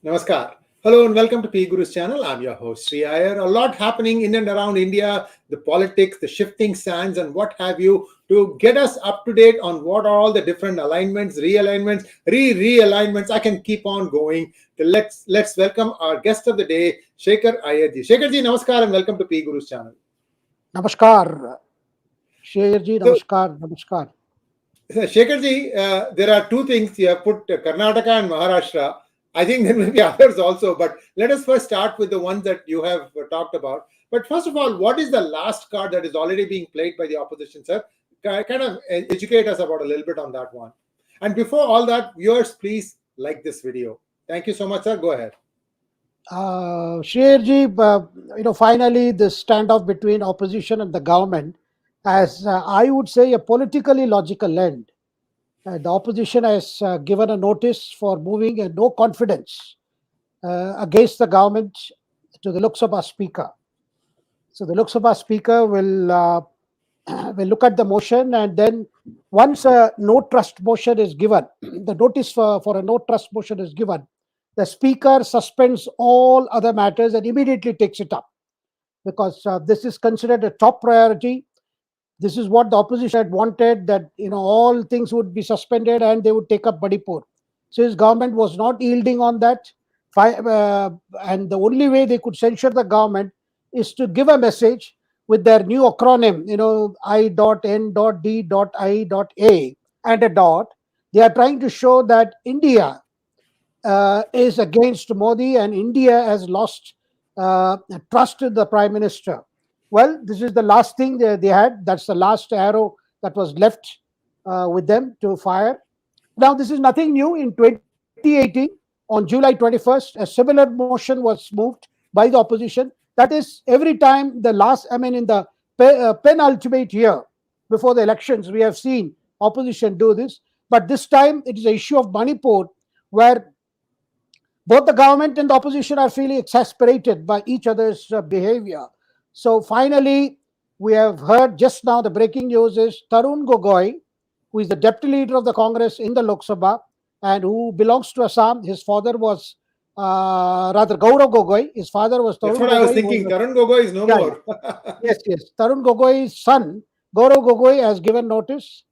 Namaskar. Hello and welcome to P Guru's channel. I'm your host Sri Iyer. A lot happening in and around India, the politics, the shifting sands, and what have you, to get us up to date on what are all the different alignments, realignments, realignments. I can keep on going. Let's welcome our guest of the day, Shekhar Iyer ji. Shekhar ji, namaskar and welcome to P Guru's channel. Namaskar, Shekhar ji. So, Namaskar, namaskar. Shekhar ji, there are two things you have put: Karnataka and Maharashtra. I think there will be others also, but let us first start with the ones that you have talked about. But first of all, what is the last card that is already being played by the opposition, sir? Kind of educate us about a little bit on that one. And before all that, viewers, please like this video. Thank you so much, sir. Go ahead. Shekhar ji, finally the standoff between opposition and the government has, I would say, a politically logical end. The opposition has given a notice for moving a no confidence against the government to the Lok Sabha Speaker. So the Lok Sabha Speaker will look at the motion, and then once a no trust motion is given, the notice for a no trust motion is given, the Speaker suspends all other matters and immediately takes it up, because this is considered a top priority. This is what the opposition had wanted, that all things would be suspended and they would take up Manipur. So his government was not yielding on that. And the only way they could censure the government is to give a message with their new acronym, I.N.D.I.A and a dot. They are trying to show that India is against Modi and India has lost trust in the Prime Minister. Well, this is the last thing they had. That's the last arrow that was left with them to fire. Now, this is nothing new. In 2018, on July 21st, a similar motion was moved by the opposition. That is, every time in the penultimate year before the elections, we have seen opposition do this. But this time, it is an issue of Manipur, where both the government and the opposition are feeling exasperated by each other's behavior. So finally, we have heard just now, the breaking news is Tarun Gogoi, who is the deputy leader of the Congress in the Lok Sabha and who belongs to Assam. His father was Gaurav Gogoi. His father was That's Tarun what I was Gogoi. thinking. Tarun Gogoi is no more. Yes. Tarun Gogoi's son, Gaurav Gogoi, has given notice,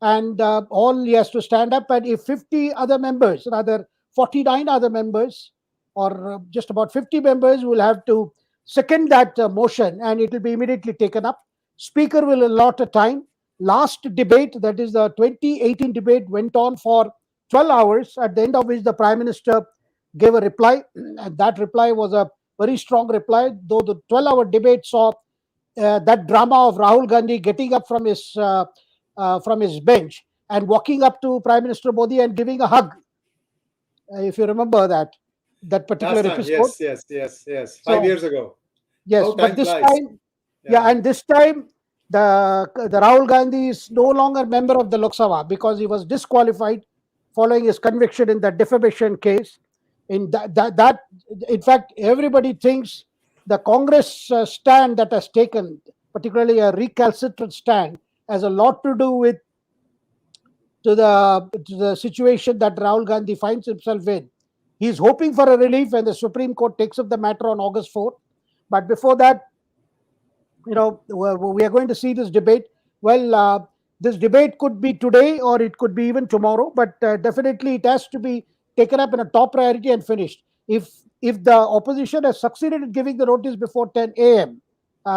and all he has to stand up. And if 50 other members, rather 49 other members, or just about 50 members, will have to second that motion, and it will be immediately taken up. Speaker will allot a time. Last debate, that is the 2018 debate, went on for 12 hours, at the end of which the Prime Minister gave a reply, and that reply was a very strong reply, though the 12-hour debate saw that drama of Rahul Gandhi getting up from his bench and walking up to Prime Minister Modi and giving a hug. If you remember that particular episode. Yes. So, 5 years ago. yes, How but time this flies. time, and this time the Rahul Gandhi is no longer member of the Lok Sabha because he was disqualified following his conviction in that defamation case. In in fact, everybody thinks the Congress stand that has taken, particularly a recalcitrant stand, has a lot to do with to the situation that Rahul Gandhi finds himself in. He's hoping for a relief when the Supreme Court takes up the matter on August 4th. But before that, we are going to see this debate. Well, this debate could be today or it could be even tomorrow, but definitely it has to be taken up in a top priority and finished. If the opposition has succeeded in giving the notice before 10 a.m.,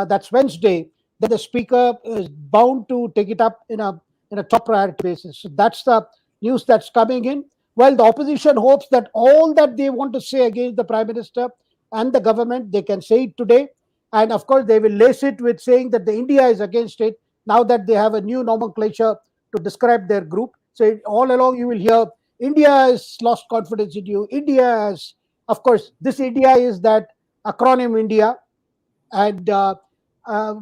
that's Wednesday, then the Speaker is bound to take it up in a top priority basis. So that's the news that's coming in. Well, the opposition hopes that all that they want to say against the Prime Minister and the government, they can say it today. And of course, they will lace it with saying that the India is against it, now that they have a new nomenclature to describe their group. So all along you will hear, India has lost confidence in you. India has, of course, this India is that acronym India. And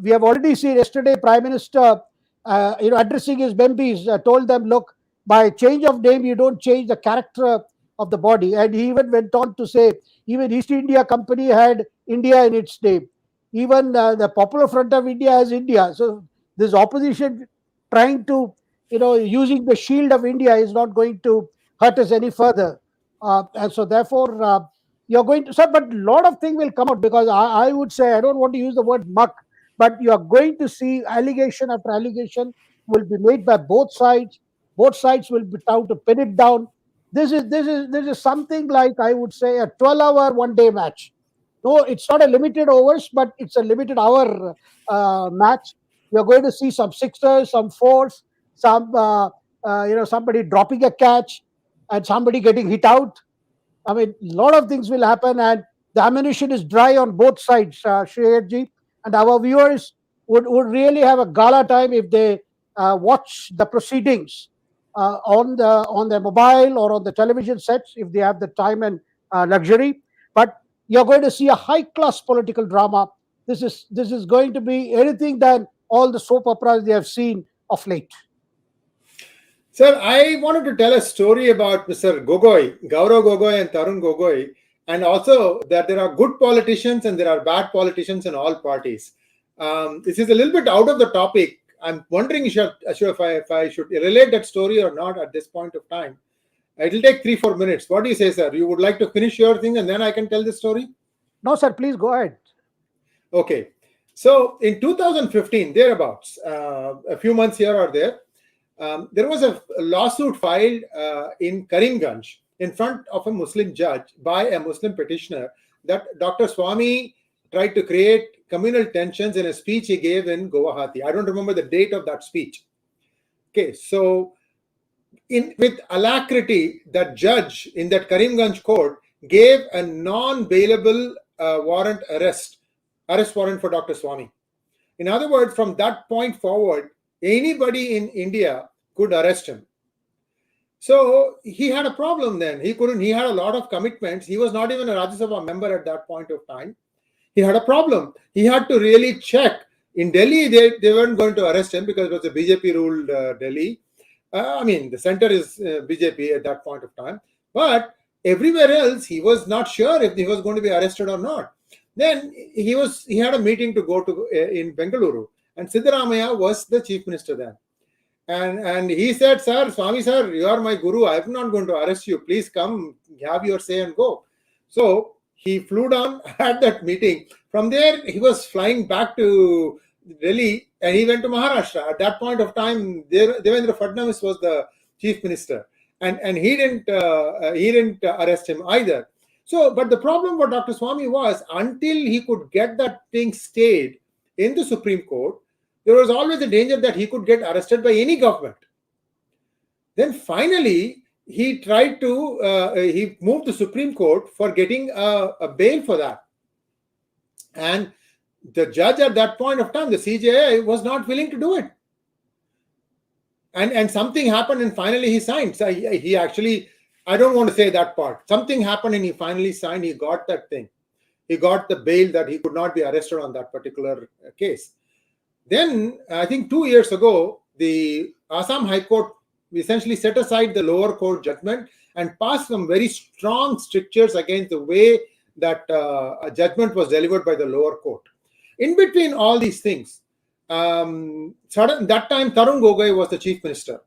we have already seen yesterday, Prime Minister, addressing his MPs, told them, look, by change of name, you don't change the character of the body. And he even went on to say, even East India Company had India in its name. Even the Popular Front of India has India. So this opposition trying to, using the shield of India is not going to hurt us any further. And so therefore, you're going to, sir, but a lot of things will come out, because I would say, I don't want to use the word muck, but you are going to see allegation after allegation will be made by both sides. Both sides will be trying to pin it down. This is something like, I would say, a 12-hour one-day match. No, it's not a limited overs, but it's a limited hour match. You're going to see some sixers, some fours, some somebody dropping a catch, and somebody getting hit out. I mean, a lot of things will happen, and the ammunition is dry on both sides, Shreyaji. And our viewers would really have a gala time if they watch the proceedings on their mobile or on the television sets, if they have the time and luxury. But you're going to see a high class political drama. This is going to be anything than all the soap operas they have seen of late. Sir, I wanted to tell a story about Mr. Gogoi, Gaurav Gogoi and Tarun Gogoi, and also that there are good politicians and there are bad politicians in all parties. This is a little bit out of the topic. I'm wondering if I should relate that story or not at this point of time. It'll take 3-4 minutes. What do you say, sir? You would like to finish your thing and then I can tell the story? No, sir, please go ahead. Okay. So in 2015, thereabouts, a few months here or there, there was a lawsuit filed in Karimganj in front of a Muslim judge by a Muslim petitioner that Dr. Swamy tried to create communal tensions in a speech he gave in Guwahati. I don't remember the date of that speech. Okay, so with alacrity, that judge in that Karimganj court gave a non-bailable arrest warrant for Dr. Swamy. In other words, from that point forward, anybody in India could arrest him. So he had a problem then. He had a lot of commitments. He was not even a Rajya Sabha member at that point of time. He had a problem. He had to really check. In Delhi, they weren't going to arrest him because it was a BJP-ruled Delhi. The center is BJP at that point of time. But everywhere else, he was not sure if he was going to be arrested or not. Then he had a meeting to go to in Bengaluru. And Siddaramaiah was the chief minister then. And he said, "Sir, Swamy sir, you are my guru. I'm not going to arrest you. Please come, have your say and go." So he flew down at that meeting. From there, he was flying back to Delhi and he went to Maharashtra. At that point of time, Devendra Fadnavis was the chief minister. And he didn't arrest him either. So, but the problem for Dr. Swamy was, until he could get that thing stayed in the Supreme Court, there was always a danger that he could get arrested by any government. Then finally, he tried to, he moved to Supreme Court for getting a bail for that. And the judge at that point of time, the CJI, was not willing to do it. And something happened and finally he signed. So he actually, I don't want to say that part. Something happened and he finally signed. He got that thing. He got the bail that he could not be arrested on that particular case. Then, I think 2 years ago, the Assam High Court essentially set aside the lower court judgment and passed some very strong strictures against the way that a judgment was delivered by the lower court. In between all these things, that time Tarun Gogoi was the chief minister.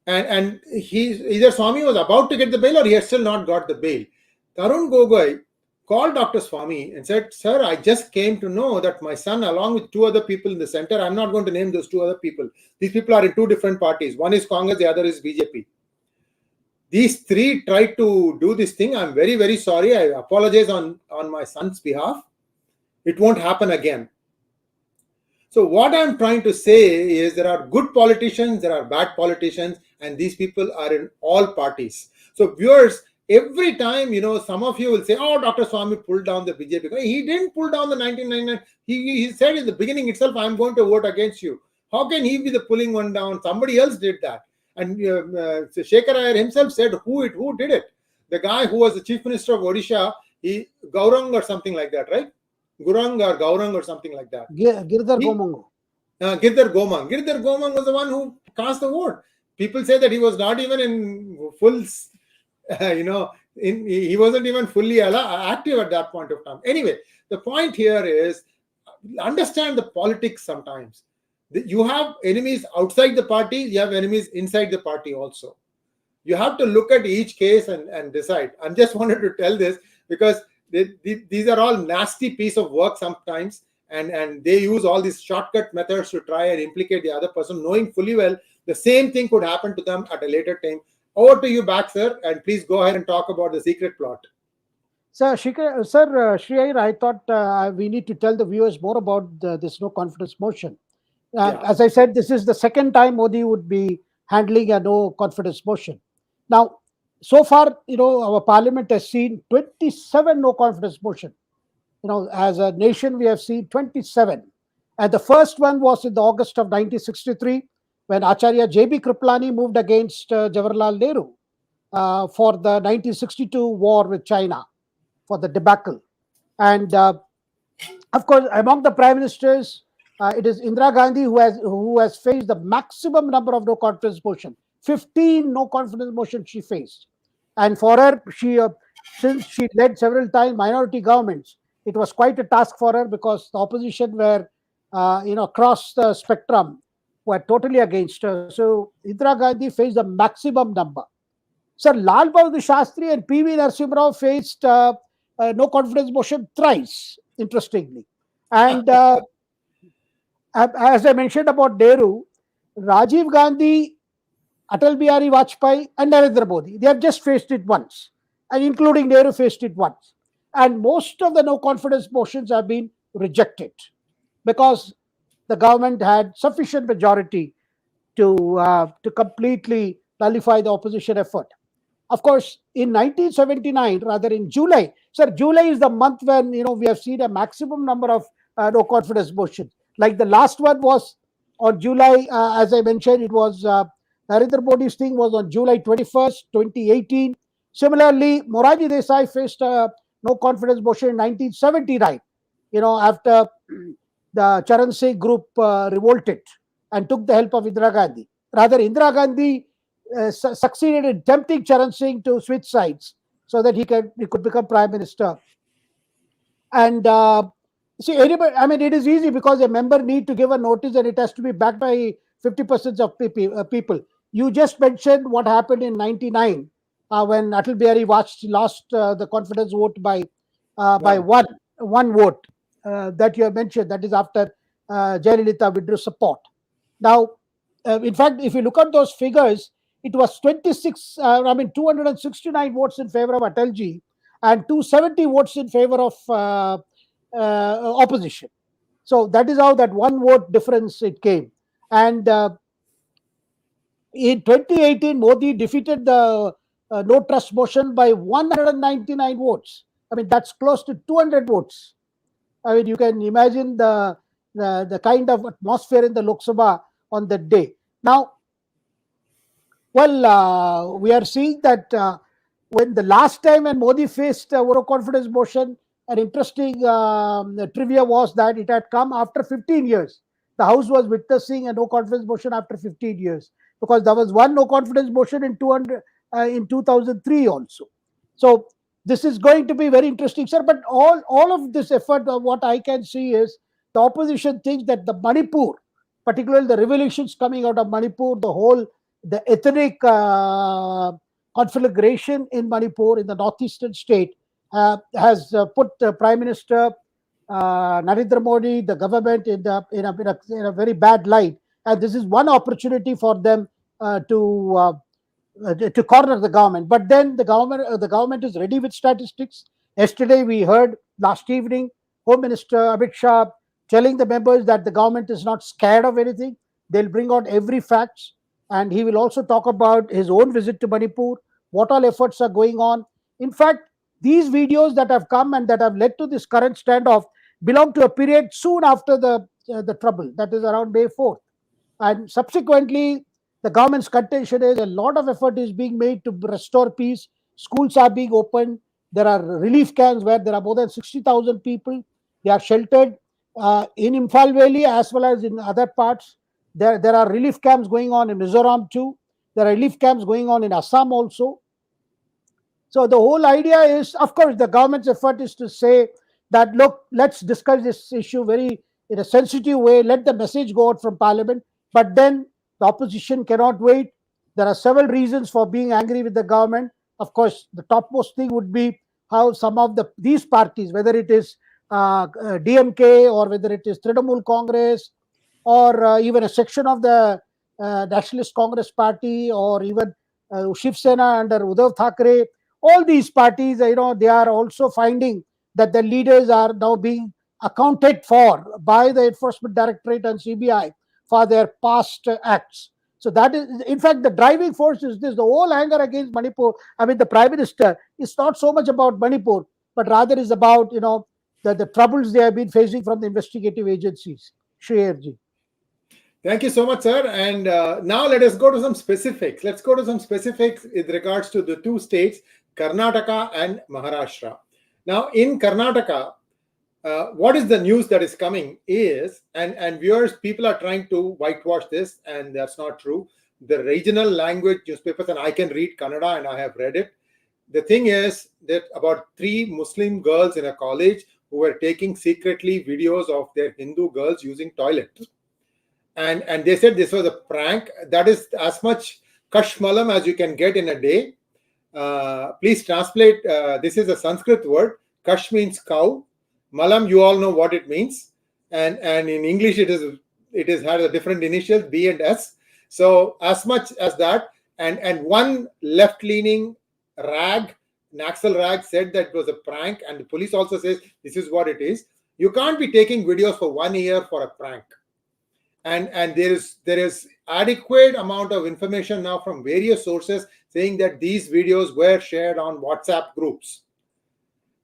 And either Swamy was about to get the bail or he had still not got the bail. Tarun Gogoi called Dr. Swamy and said, "Sir, I just came to know that my son, along with 2 other people in the center," I'm not going to name those 2 other people. These people are in 2 different parties. One is Congress, the other is BJP. These 3 tried to do this thing. I'm very, very sorry. I apologize on my son's behalf. It won't happen again. So what I'm trying to say is there are good politicians, there are bad politicians, and these people are in all parties. So viewers, every time, some of you will say, "Oh, Dr. Swamy pulled down the BJP." He didn't pull down the 1999. He said in the beginning itself, "I'm going to vote against you." How can he be the pulling one down? Somebody else did that. And Shekhar Iyer himself said who did it. The guy who was the chief minister of Odisha, Gaurang or something like that, right? Gurang or Gaurang or something like that. Girdhar Gomang. Girdhar Gomang. Girdhar Gomang was the one who cast the vote. People say that he was not even in full, he wasn't even fully active at that point of time. Anyway, the point here is, understand the politics sometimes. You have enemies outside the party, you have enemies inside the party also. You have to look at each case and decide. I just wanted to tell this. because these are all nasty piece of work sometimes, and they use all these shortcut methods to try and implicate the other person, knowing fully well the same thing could happen to them at a later time. Over to you back, sir, and please go ahead and talk about the secret plot. Sir, Shri Iyer, I thought we need to tell the viewers more about this no confidence motion. Yeah. As I said, this is the second time Modi would be handling a no confidence motion. Now, so far, our parliament has seen 27 no confidence motion. As a nation, we have seen 27. And the first one was in the August of 1963, when Acharya J.B. Kriplani moved against Jawaharlal Nehru for the 1962 war with China, for the debacle. And of course, among the prime ministers, it is Indira Gandhi who has faced the maximum number of no confidence motion. 15 no confidence motions she faced. And for her, since she led several times minority governments, it was quite a task for her, because the opposition were, across the spectrum, were totally against her. So Indira Gandhi faced the maximum number. Sir, Lal Bahadur Shastri and P.V. Narasimha Rao faced no confidence motion thrice, interestingly. And as I mentioned about Nehru, Rajiv Gandhi, Atal Bihari Vajpayee, and Narendra Modi, they have just faced it once, and including Nehru faced it once. And most of the no confidence motions have been rejected, because the government had sufficient majority to completely nullify the opposition effort. Of course, in 1979, rather in July, sir, July is the month when we have seen a maximum number of no confidence motions. Like the last one was on July, as I mentioned, it was Narendra Modi's thing was on July 21st, 2018. Similarly, Morarji Desai faced a no confidence motion in 1979. After the Charan Singh group revolted and took the help of Indira Gandhi. Rather, Indira Gandhi succeeded in tempting Charan Singh to switch sides so that he could become prime minister. And see, anybody, it is easy, because a member need to give a notice, and it has to be backed by 50% of people. You just mentioned what happened in 99 when Atal Bihari Vajpayee lost the confidence vote by one vote that you have mentioned. That is after Jayalalitha withdrew support. Now, in fact, if you look at those figures, it was 269 votes in favor of Atalji and 270 votes in favor of opposition. So that is how that one vote difference it came. And in 2018, Modi defeated the no trust motion by 199 votes. That's close to 200 votes. You can imagine the kind of atmosphere in the Lok Sabha on that day. Now, well, we are seeing that when the last time when Modi faced no confidence motion, an interesting trivia was that it had come after 15 years. The House was witnessing a no confidence motion after 15 years, because there was one no confidence motion in 2003 also. So this is going to be very interesting, sir. But all of this effort, what I can see is the opposition thinks that the Manipur, particularly the revolutions coming out of Manipur, the ethnic conflagration in Manipur, in the northeastern state, has put Prime Minister Narendra Modi, the government, in a very bad light. And this is one opportunity for them to corner the government. But then the government is ready with statistics. Yesterday, we heard, last evening, Home Minister Amit Shah telling the members that the government is not scared of anything. They'll bring out every facts. And he will also talk about his own visit to Manipur, what all efforts are going on. In fact, these videos that have come and that have led to this current standoff belong to a period soon after the trouble, that is around May 4th. And subsequently, the government's contention is a lot of effort is being made to restore peace. Schools are being opened. There are relief camps where there are more than 60,000 people. They are sheltered in Imphal Valley as well as in other parts. There are relief camps going on in Mizoram too. There are relief camps going on in Assam also. So the whole idea is, of course, the government's effort is to say that, look, let's discuss this issue very in a sensitive way. Let the message go out from Parliament. But then the opposition cannot wait. There are several reasons for being angry with the government. Of course, the topmost thing would be how some of these parties, whether it is DMK or whether it is Trinamool Congress or even a section of the Nationalist Congress Party or even Shiv Sena under Uddhav Thackeray, all these parties, they are also finding that the leaders are now being accounted for by the Enforcement Directorate and CBI for their past acts. So that is, in fact, the driving force is this: the whole anger against Manipur. I mean, the Prime Minister is not so much about Manipur, but rather is about the troubles they have been facing from the investigative agencies. Shreerji. Thank you so much, sir. And now let us go to some specifics. Let's go to some specifics with regards to the two states, Karnataka and Maharashtra. Now, in Karnataka, what is the news that is coming is, and viewers, people are trying to whitewash this, and that's not true. The regional language newspapers, and I can read Kannada, and I have read it. The thing is that about 3 Muslim girls in a college who were taking secretly videos of their Hindu girls using toilets. And they said this was a prank. That is as much kashmalam as you can get in a day. Please translate. This is a Sanskrit word. Kash means cow. Malam, you all know what it means. And in English, it has had a different initials, B and S. So as much as that. And one left-leaning rag, Naxal rag, said that it was a prank. And the police also says this is what it is. You can't be taking videos for 1 year for a prank. And there is adequate amount of information now from various sources saying that these videos were shared on WhatsApp groups.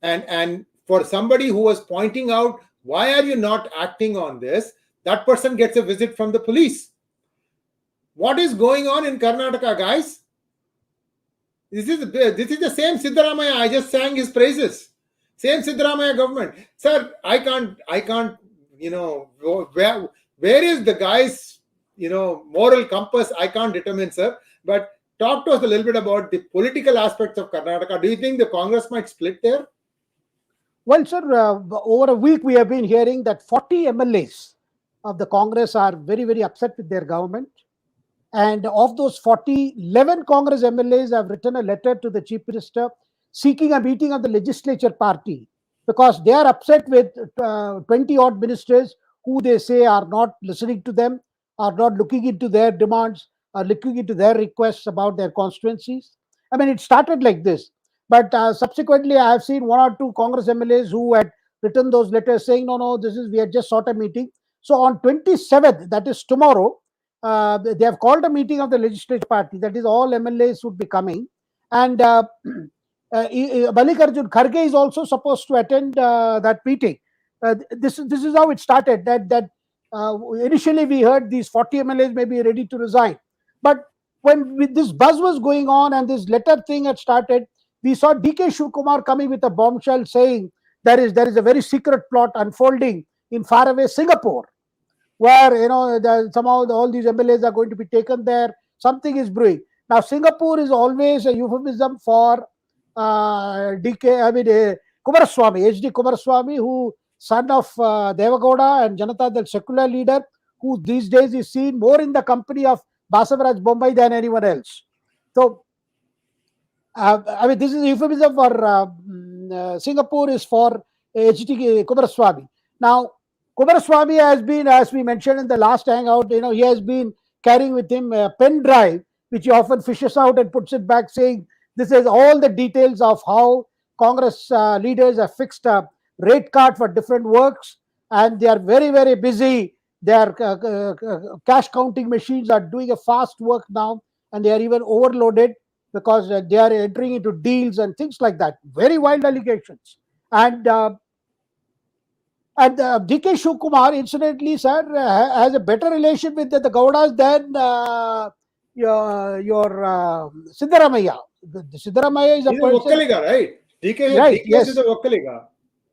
And for somebody who was pointing out, why are you not acting on this? That person gets a visit from the police. What is going on in Karnataka, guys? This is the same Siddaramaiah. I just sang his praises. Same Siddaramaiah government. Sir, I can't, where is the guy's, moral compass? I can't determine, sir. But talk to us a little bit about the political aspects of Karnataka. Do you think the Congress might split there? Well, sir, over a week we have been hearing that 40 MLAs of the Congress are very, very upset with their government. And of those 40, 11 Congress MLAs have written a letter to the Chief Minister seeking a meeting of the legislature party because they are upset with 20 odd ministers who they say are not listening to them, are not looking into their demands, are looking into their requests about their constituencies. I mean, it started like this. But subsequently, I have seen 1 or 2 Congress MLAs who had written those letters saying, no, we had just sought a meeting. So on 27th, that is tomorrow, they have called a meeting of the legislative party. That is, all MLAs would be coming. And Mallikarjun Kharge is also supposed to attend that meeting. This is how it started. That initially we heard these 40 MLAs may be ready to resign. But when this buzz was going on and this letter thing had started, we saw DK Shivakumar coming with a bombshell saying there is a very secret plot unfolding in faraway Singapore, where somehow all these MLAs are going to be taken there. Something is brewing. Now Singapore is always a euphemism for Kumaraswamy, HD Kumaraswamy, who son of Deva Gowda and Janata Dal secular leader, who these days is seen more in the company of Basavaraj Bombay than anyone else. So this is a euphemism for Singapore is for HD Kumaraswamy. Now, Kumaraswamy has been, as we mentioned in the last hangout, he has been carrying with him a pen drive, which he often fishes out and puts it back, saying this is all the details of how Congress leaders have fixed a rate card for different works, and they are very, very busy. Their cash counting machines are doing a fast work now, and they are even overloaded because they are entering into deals and things like that. Very wild allegations. And DK Shivakumar, incidentally, sir, has a better relation with the Gowdas than your Siddaramaiah. The Siddaramaiah is a person. Vokkaliga, right? DK, right, DK yes. is a Vokkaliga.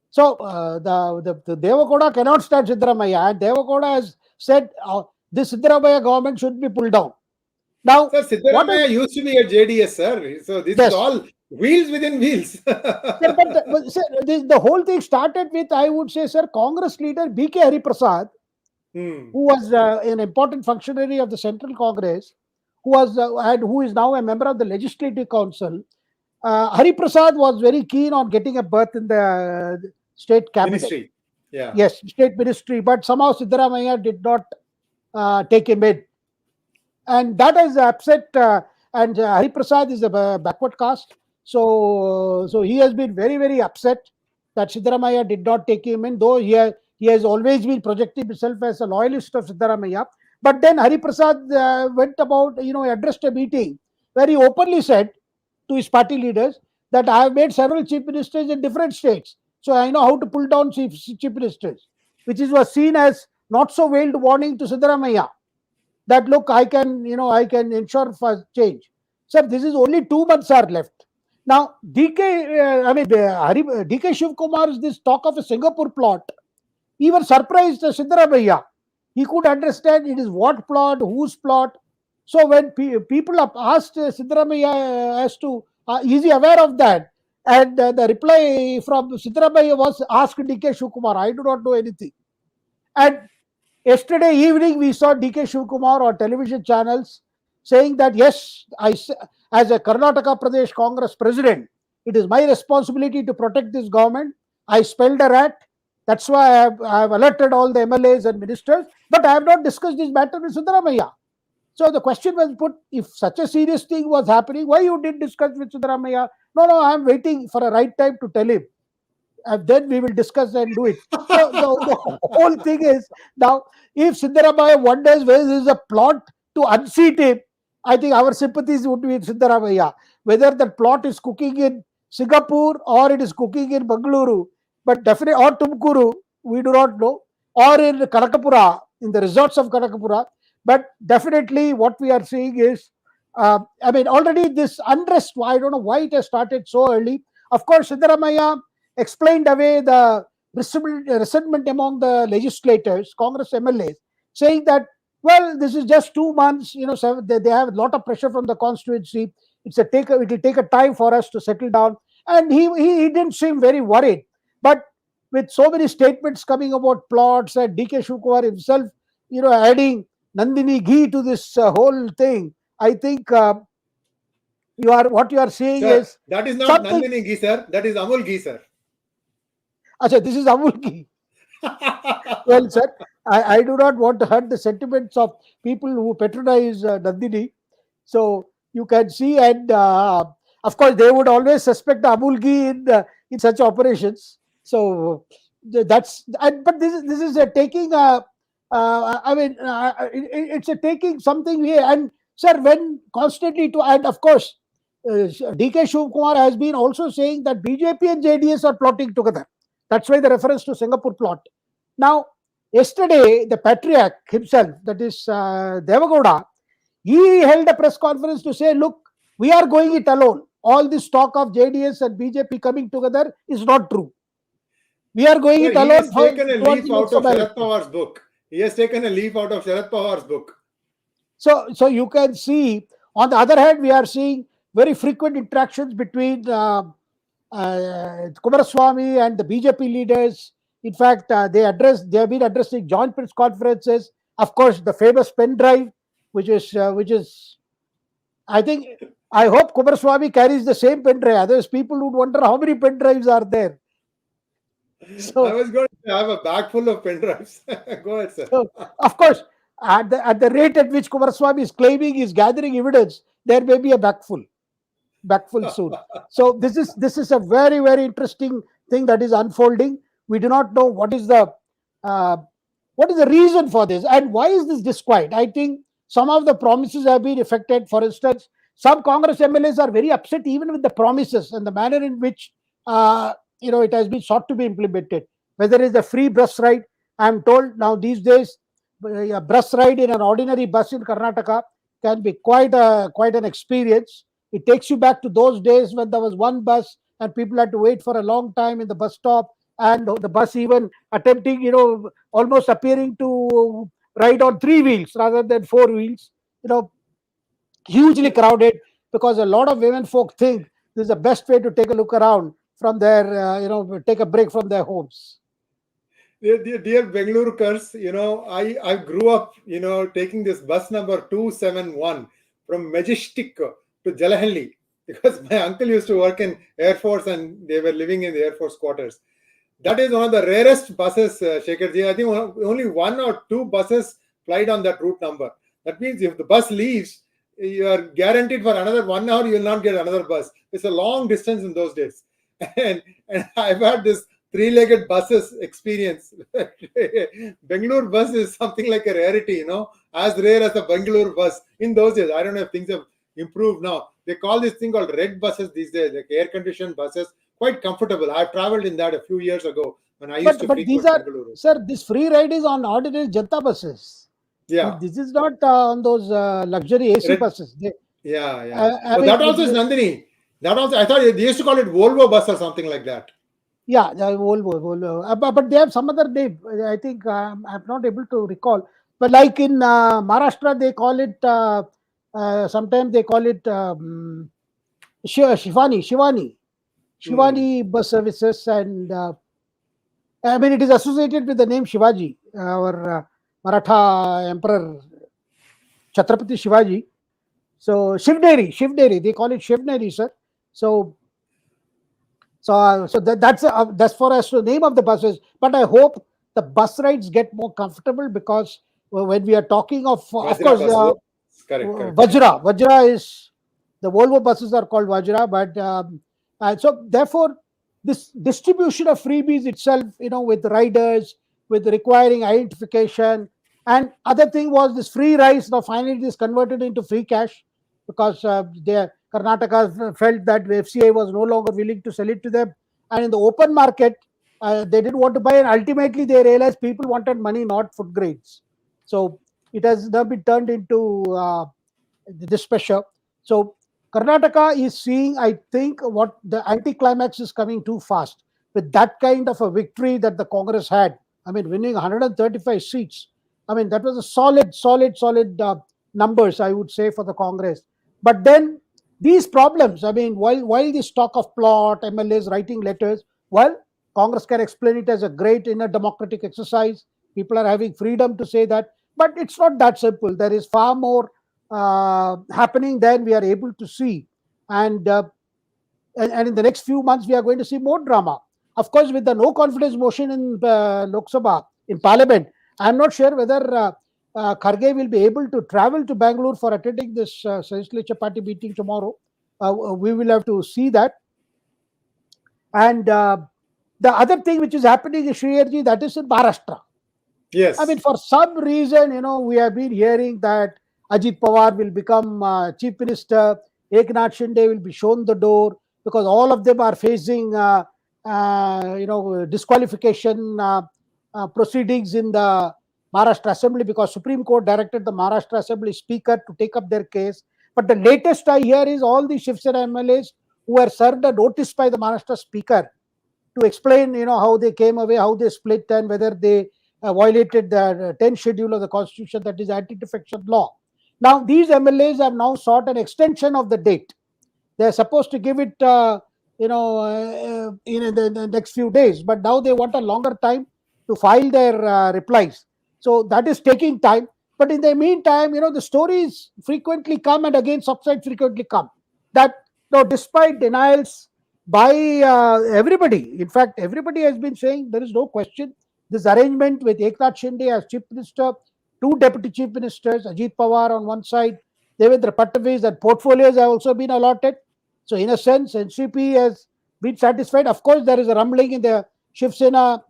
So the Deva Gowda cannot stand Siddaramaiah, and Deva Gowda has said this Siddaramaiah government should be pulled down. Now, sir, Siddaramaiah used to be a JDS, sir. So this is all wheels within wheels. Sir, but sir, the whole thing started with, I would say, sir, Congress leader B.K. Hariprasad, who was an important functionary of the Central Congress, who is now a member of the Legislative Council. Hari Prasad was very keen on getting a berth in the state cabinet. Ministry. Yeah. Yes, state ministry, but somehow Siddaramaiah did not take him in. And that has upset, and Hari Prasad is a backward caste. So he has been very, very upset that Siddaramaiah did not take him in, though he has always been projecting himself as a loyalist of Siddaramaiah. But then Hari Prasad went about, addressed a meeting where he openly said to his party leaders that I have made several chief ministers in different states. So I know how to pull down chief ministers, which was seen as not so veiled warning to Siddaramaiah that look, I can ensure for change. Sir, this is only 2 months are left. Now, DK Shivakumar is this talk of a Singapore plot. Even surprised Siddaramaiah. He could understand it is what plot, whose plot. So when people have asked Siddaramaiah as to, is he aware of that? And the reply from Siddaramaiah was, ask DK Shivakumar. I do not know anything. And yesterday evening, we saw DK Shivakumar on television channels saying that, yes, as a Karnataka Pradesh Congress president, it is my responsibility to protect this government. I spelled a rat. That's why I have alerted all the MLAs and ministers, but I have not discussed this matter with Siddaramaiah. So the question was put, if such a serious thing was happening, why you didn't discuss with Siddaramaiah? No, I am waiting for a right time to tell him. And then we will discuss and do it. So the whole thing is, now, if Siddaramaiah wonders whether there is a plot to unseat him, I think our sympathies would be with Siddaramaiah. Whether that plot is cooking in Singapore or it is cooking in Bengaluru, but definitely, or Tumkuru, we do not know, or in Kanakapura, in the resorts of Kanakapura. But definitely what we are seeing is, already this unrest, I don't know why it has started so early. Of course, Siddaramaiah explained away the resentment among the legislators, Congress MLAs, saying that, well, this is just 2 months, they have a lot of pressure from the constituency. It will take a time for us to settle down. And he didn't seem very worried. But with so many statements coming about plots and DK Shivakumar himself, adding Nandini ghee to this whole thing, I think what you are saying Sir, is that is not Nandini ghee, sir. That is Amul ghee, sir. Achha, this is Amul ghee. Well, sir, I do not want to hurt the sentiments of people who patronize Nandini. So you can see, and of course, they would always suspect Amul ghee in such operations. So but this is a taking it's a taking something here. And sir, when constantly and of course, DK Shivakumar has been also saying that BJP and JDS are plotting together. That's why the reference to Singapore plot. Now, yesterday, the patriarch himself, that is Devagowda, he held a press conference to say, look, we are going it alone. All this talk of JDS and BJP coming together is not true. We are going it alone. He has taken a leaf out of Sharad Pawar's book. He has taken a leaf out of Sharad Pawar's book. So you can see, on the other hand, we are seeing very frequent interactions between Swamy and the BJP leaders. In fact, they have been addressing joint press conferences. Of course, the famous pen drive, which is I hope Kumaraswamy carries the same pen drive. Otherwise, people would wonder how many pen drives are there. So, I was going to have a bag full of pen drives. Go ahead, sir. So, of course, at the rate at which Kumaraswamy is claiming he's gathering evidence, there may be a bag full soon. So this is a very, very interesting thing that is unfolding. We do not know what is the reason for this and why is this disquiet. I think some of the promises have been effected. For instance, some Congress MLAs are very upset even with the promises and the manner in which it has been sought to be implemented. Whether it's a free bus ride, I am told now these days a bus ride in an ordinary bus in Karnataka can be quite an experience. It takes you back to those days when there was one bus and people had to wait for a long time in the bus stop, and the bus even attempting, almost appearing to ride on 3 wheels rather than 4 wheels. Hugely crowded, because a lot of women folk think this is the best way to take a look around from their, take a break from their homes. Dear Bengalurukers, I grew up, taking this bus number 271 from Majestic to Jalahalli. because my uncle used to work in Air Force and they were living in the Air Force quarters. That is one of the rarest buses, Shekharji. I think only one or two buses flight on that route number. That means if the bus leaves, you are guaranteed for another 1 hour, you will not get another bus. It's a long distance in those days. And I've had this three-legged buses experience. Bangalore bus is something like a rarity, as rare as a Bangalore bus in those days. I don't know if things have improved now. They call this thing called red buses these days, like air-conditioned buses. Quite comfortable. I've traveled in that a few years ago when I used to But these frequent are, Bengaluru. sir, this free ride is on ordinary Janta buses. Yeah. This is not on those luxury AC buses. Yeah. I Oh, mean, that also is Nandini. That also, I thought they used to call it Volvo bus or something like that. Yeah, Volvo. But they have some other name. I think I'm not able to recall. But like in Maharashtra, they call it, sometimes they call it Shivani bus services. And I mean, it is associated with the name Shivaji, our Maratha emperor, Chhatrapati Shivaji. So Shivneri, they call it Shivneri, sir. So that's for us the name of the buses. But I hope the bus rides get more comfortable, because when we are talking of course, correct. Vajra is, the Volvo buses are called Vajra, but and so therefore this distribution of freebies itself, with riders, with requiring identification, and other thing was this free rice. Now finally it is converted into free cash, because Karnataka felt that FCI was no longer willing to sell it to them, and in the open market they didn't want to buy, and ultimately they realized people wanted money, not food grades. So it has now been turned into this pressure. So Karnataka is seeing, I think, what the anticlimax is coming too fast with that kind of a victory that the Congress had. I mean, winning 135 seats. I mean, that was a solid numbers, I would say, for the Congress. But then these problems, I mean, while this talk of plot, MLAs writing letters, well, Congress can explain it as a great inner democratic exercise. People are having freedom to say that, but it's not that simple. There is far more happening than we are able to see, and in the next few months we are going to see more drama. Of course, with the no confidence motion in Lok Sabha, in Parliament, I am not sure whether Kharge will be able to travel to Bangalore for attending this legislature party meeting tomorrow. We will have to see that. And the other thing which is happening is, Shriyarji, that is in Maharashtra. Yes. I mean, for some reason, we have been hearing that Ajit Pawar will become chief minister, 𝗤𝙧𝙤𝙪 will be shown the door, because all of them are facing, disqualification proceedings in the Maharashtra Assembly, because Supreme Court directed the Maharashtra Assembly Speaker to take up their case. But the latest I hear is all the Shiv Sena MLAs who were served a notice by the Maharashtra Speaker to explain, how they came away, how they split, and whether they violated the 10th schedule of the Constitution, that is anti-defection law. Now, these MLAs have now sought an extension of the date. They're supposed to give it, in the next few days, but now they want a longer time to file their replies. So that is taking time. But in the meantime, the stories frequently come and again subside frequently come. That despite denials by everybody, in fact, everybody has been saying there is no question. This arrangement with 𝗤𝙧𝙤𝙪 as chief minister, two deputy chief ministers, Ajit Pawar on one side, Devendra Fadnavis, and portfolios have also been allotted. So in a sense, NCP has been satisfied. Of course, there is a rumbling in the Shiv Sena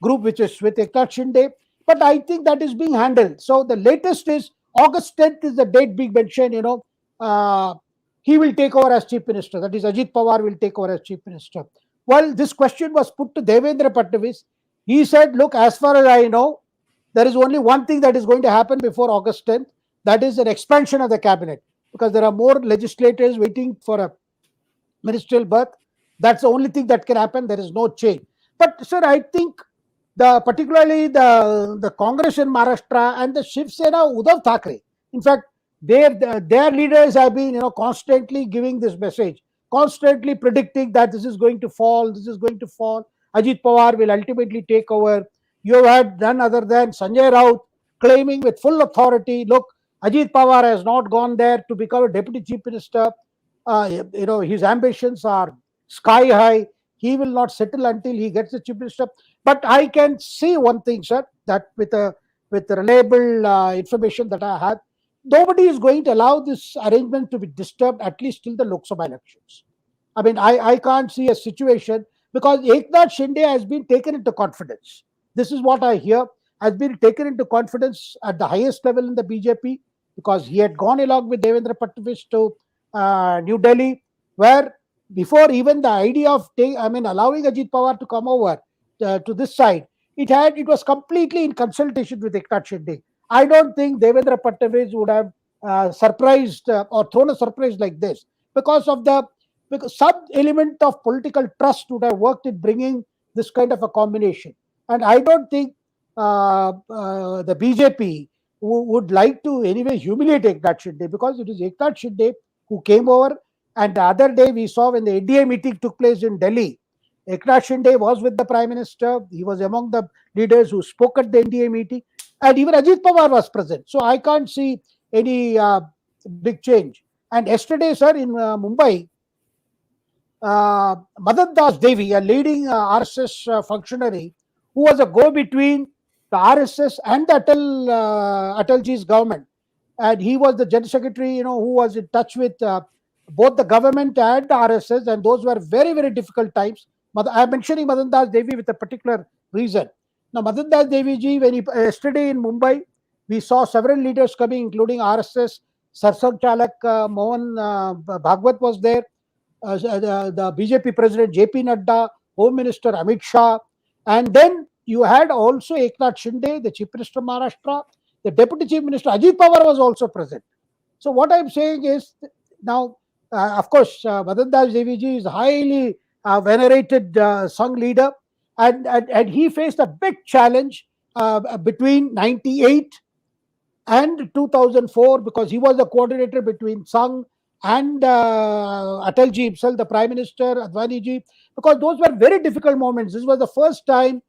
group, which is with 𝗤𝙧𝙤𝙪, but I think that is being handled. So the latest is August 10th is the date being mentioned. He will take over as chief minister. That is, Ajit Pawar will take over as chief minister. Well, this question was put to Devendra Fadnavis. He said, look, as far as I know, there is only one thing that is going to happen before August 10th. That is an expansion of the cabinet, because there are more legislators waiting for a ministerial berth. That's the only thing that can happen. There is no change. But, sir, I think particularly the Congress in Maharashtra and the Shiv Sena, Uddhav Thackeray, in fact, their leaders have been constantly giving this message, constantly predicting that this is going to fall, this is going to fall. Ajit Pawar will ultimately take over. You have had none other than Sanjay Raut claiming with full authority, look, Ajit Pawar has not gone there to become a deputy chief minister. his ambitions are sky high. He will not settle until he gets the chief minister. But I can see one thing, sir, that with the reliable information that I have, nobody is going to allow this arrangement to be disturbed at least till the Lok Sabha elections. I mean, I can't see a situation because Eknath Shinde has been taken into confidence. This is what I hear, has been taken into confidence at the highest level in the BJP because he had gone along with Devendra Fadnavis to New Delhi, where before even the idea of allowing Ajit Pawar to come over to this side, it was completely in consultation with Eknath Shinde. I don't think Devendra Fadnavis would have surprised or thrown a surprise like this because of the because some element of political trust would have worked in bringing this kind of a combination. And I don't think the BJP would like to anyway humiliate Eknath Shinde because it is Eknath Shinde who came over. And the other day we saw when the NDA meeting took place in Delhi, Eknath Shinde was with the Prime Minister. He was among the leaders who spoke at the NDA meeting. And even Ajit Pawar was present. So I can't see any big change. And yesterday, sir, in Mumbai, Madan Das Devi, a leading RSS functionary, who was a go-between the RSS and the Atalji's government, and he was the general secretary, who was in touch with both the government and the RSS, and those were very, very difficult times. I am mentioning Madan Das Devi with a particular reason. Now, Madan Das Devi ji, yesterday in Mumbai, we saw several leaders coming, including RSS, Sarsang Chalak Mohan Bhagwat was there, the BJP president JP Nadda, Home Minister Amit Shah, and then you had also Eknath Shinde, the Chief Minister of Maharashtra, the Deputy Chief Minister Ajit Pawar was also present. So what I'm saying is now, of course, Madan Das Devi ji is highly venerated Sangh leader, and he faced a big challenge between 98 and 2004 because he was the coordinator between Sangh and Atalji himself, the Prime Minister, Adwani ji, because those were very difficult moments. This was the first time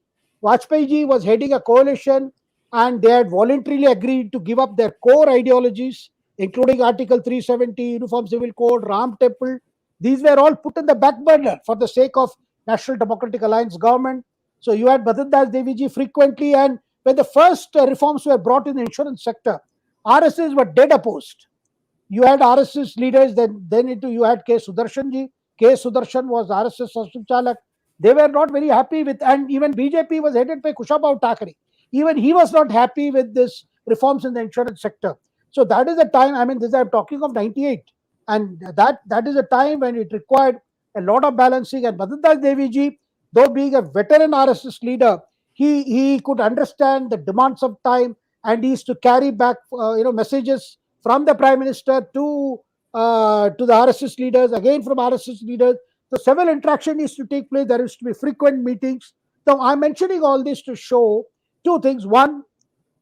Vajpayee ji was heading a coalition and they had voluntarily agreed to give up their core ideologies, including Article 370, Uniform Civil Code, Ram Temple. These were all put in the back burner for the sake of National Democratic Alliance government. So you had Madan Das Devi ji frequently, and when the first reforms were brought in the insurance sector, RSS were dead opposed. You had RSS leaders, then you had K. Sudarshan ji. K. Sudarshan was RSS Chalak. They were not very happy with, and even BJP was headed by Kushabha Thakre. Even he was not happy with this reforms in the insurance sector. So that is a time, I'm talking of 98. And that is a time when it required a lot of balancing. And Madan Das Devi ji, though being a veteran RSS leader, he could understand the demands of time, and he used to carry back messages from the Prime Minister to the RSS leaders, again from RSS leaders. So several interactions used to take place. There used to be frequent meetings. So I'm mentioning all this to show two things. One,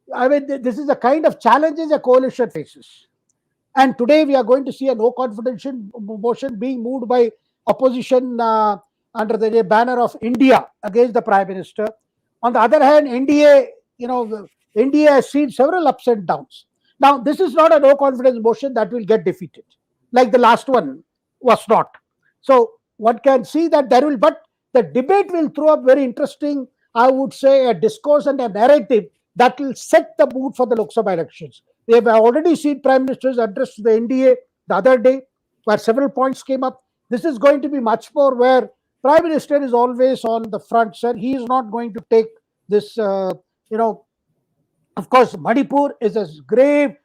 this is the kind of challenges a coalition faces. And today we are going to see a no confidence motion being moved by opposition under the banner of India against the Prime Minister. On the other hand, NDA has seen several ups and downs. Now, this is not a no confidence motion that will get defeated, like the last one was not. So one can see that there will, but the debate will throw up very interesting, I would say, a discourse and a narrative that will set the mood for the Lok Sabha elections. We have already seen Prime Minister's address to the NDA the other day, where several points came up. This is going to be much more where Prime Minister is always on the front, sir. He is not going to take this, of course, Manipur is a grave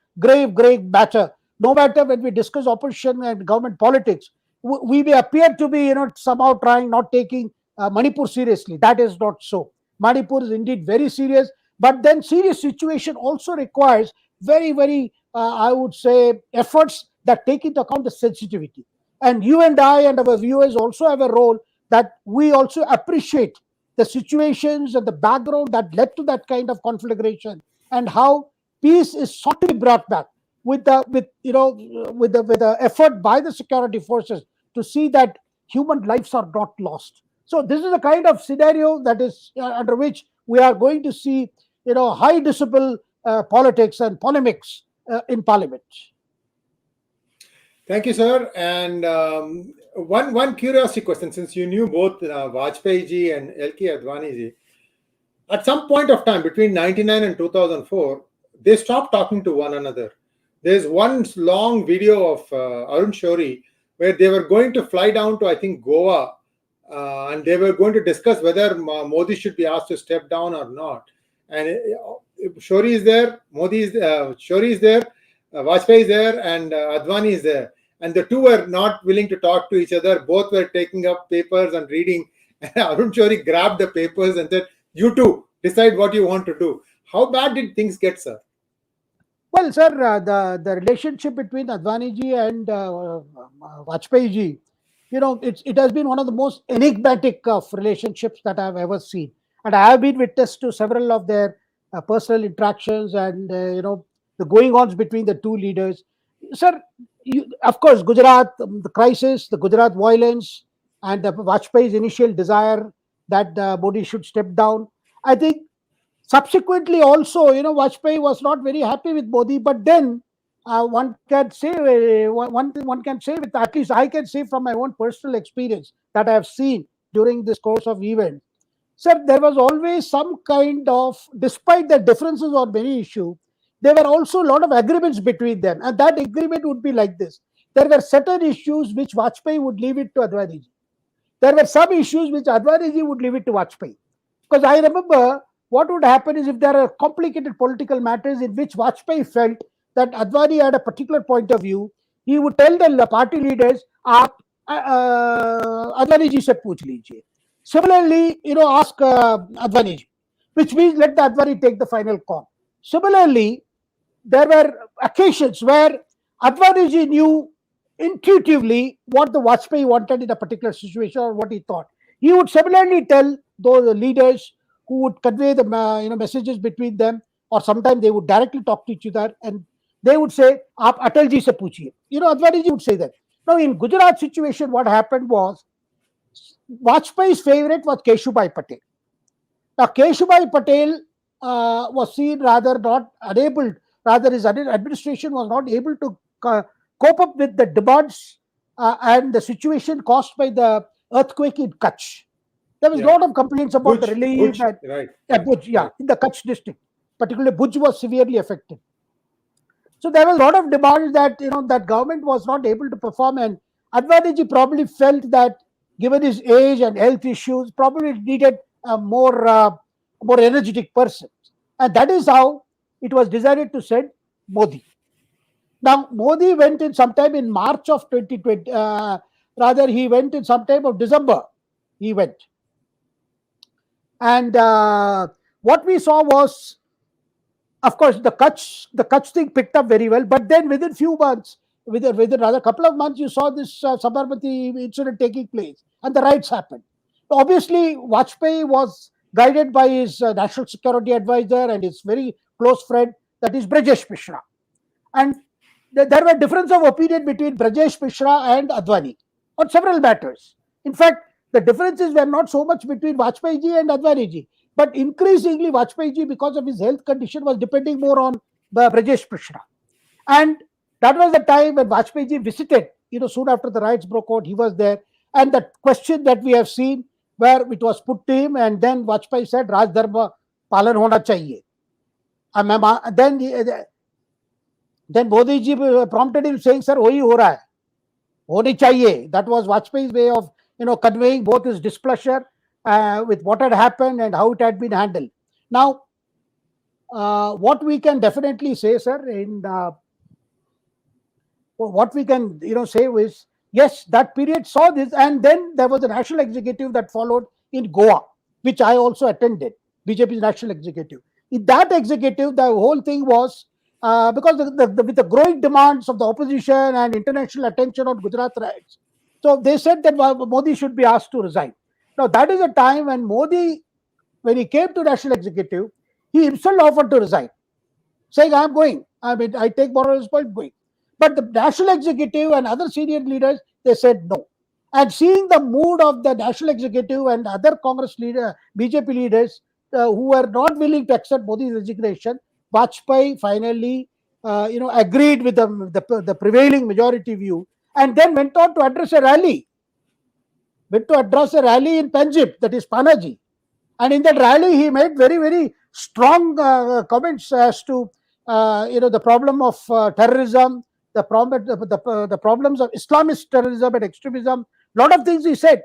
matter. No matter when we discuss opposition and government politics, we may appear to be, somehow trying not taking Manipur seriously. That is not so. Manipur is indeed very serious, but then serious situation also requires very, very, I would say, efforts that take into account the sensitivity. And you and I and our viewers also have a role that we also appreciate the situations and the background that led to that kind of conflagration, and how peace is sought to be brought back with the effort by the security forces to see that human lives are not lost. So this is a kind of scenario that is under which we are going to see high decibel politics and polemics in parliament. Thank you, sir. And one curiosity question, since you knew both Vajpayee ji and L.K. Advani ji, at some point of time between 99 and 2004, they stopped talking to one another. There's one long video of Arun Shourie where they were going to fly down to, I think, Goa, and they were going to discuss whether Modi should be asked to step down or not. And Shourie is there, Shourie is there, Vajpayee is there, and Advani is there. And the two were not willing to talk to each other. Both were taking up papers and reading. And Arun Shourie grabbed the papers and said, "You two decide what you want to do." How bad did things get, sir? Well, sir, the relationship between Advani ji and Vajpayee ji, it has been one of the most enigmatic of relationships that I have ever seen, and I have been witness to several of their personal interactions and the going-ons between the two leaders. Sir, of course, Gujarat, the crisis, the Gujarat violence, and the Vajpayee's initial desire that Modi should step down. I think subsequently also, Vajpayee was not very happy with Modi, but then one can say one can say, with at least I can say from my own personal experience that I have seen during this course of events, sir, there was always some kind of, despite the differences on many issues, there were also a lot of agreements between them, and that agreement would be like this: there were certain issues which Vajpayee would leave it to Advani ji. There were some issues which Advani ji would leave it to Vajpayee. Because I remember what would happen is, if there are complicated political matters in which Vajpayee felt that Advani had a particular point of view, he would tell the party leaders, "आप Advani ji se पूछ लीजिए." Similarly, ask Advani ji, which means let the Advani take the final call. Similarly, there were occasions where Advani ji knew intuitively what the Vajpayee wanted in a particular situation or what he thought. He would similarly tell those leaders who would convey the messages between them, or sometimes they would directly talk to each other, and they would say, "Aap Atal ji se पूछिए." Advani ji would say that. Now, in Gujarat situation, what happened was, Vajpayee's favorite was Keshubhai Patel. Now, Keshubhai Patel was seen rather not unable, rather his administration was not able to cope up with the demands and the situation caused by the earthquake in Kutch. There was a lot of complaints about the relief. Bhuj, right. Bhuj, yeah, in the Kutch district. Particularly, Bhuj was severely affected. So there was a lot of demands that that government was not able to perform, and Advani ji probably felt that, given his age and health issues, probably needed a more energetic person, and that is how it was decided to send Modi. Now, Modi went in sometime in March of 2020. Rather, he went in sometime of December. He went, and what we saw was, of course, the Kutch thing picked up very well. But then within few months, within another couple of months, you saw this Sabarmati incident taking place, and the riots happened. Obviously, Vajpayee was guided by his national security advisor and his very close friend, that is Brajesh Mishra. And there were difference of opinion between Brajesh Mishra and Advani on several matters. In fact, the differences were not so much between Vajpayee ji and Advani ji, but increasingly Vajpayee ji, because of his health condition, was depending more on Brajesh Mishra. And that was the time when Vajpayee ji visited, soon after the riots broke out, he was there. And the question that we have seen, where it was put to him, and then Vajpayee said, "Raj Dharma Palan hona chahiye." Then Modi ji prompted him, saying, "Sir, wahi ho raha hai, honi chahiye." That was Vajpayee's way of conveying both his displeasure with what had happened and how it had been handled. Now, what we can definitely say, sir, what we can say is, yes, that period saw this, and then there was a national executive that followed in Goa, which I also attended, BJP's national executive. In that executive, the whole thing was, because with the growing demands of the opposition and international attention on Gujarat riots, so they said that Modi should be asked to resign. Now, that is a time when Modi, when he came to national executive, he himself offered to resign, saying, "I'm going. I mean, I take moral responsibility, going." But the national executive and other senior leaders, they said no. And seeing the mood of the national executive and other Congress leader, BJP leaders, who were not willing to accept Modi's resignation, Vajpayee finally, agreed with the prevailing majority view and then went on to address a rally. Went to address a rally in Panjib, that is Panaji. And in that rally, he made very, very strong comments as to the problem of terrorism, the problems of Islamist terrorism and extremism. Lot of things he said.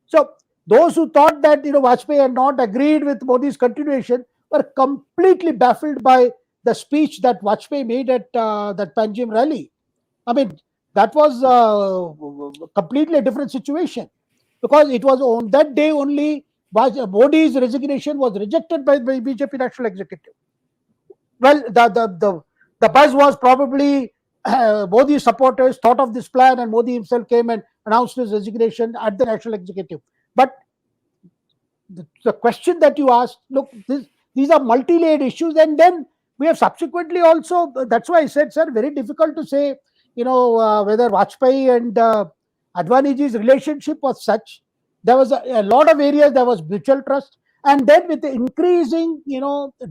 So those who thought that Vajpayee had not agreed with Modi's continuation were completely baffled by the speech that Vajpayee made at that Panjim rally. I mean, that was completely a different situation, because it was on that day only Modi's resignation was rejected by BJP National Executive. Well, the buzz was probably Modi supporters thought of this plan, and Modi himself came and announced his resignation at the National Executive. But the question that you asked, look, these are multi-layered issues, and then we have subsequently also, that's why I said, sir, very difficult to say, whether Vajpayee and Advaniji's relationship was such. There was a lot of areas there was mutual trust, and then with the increasing,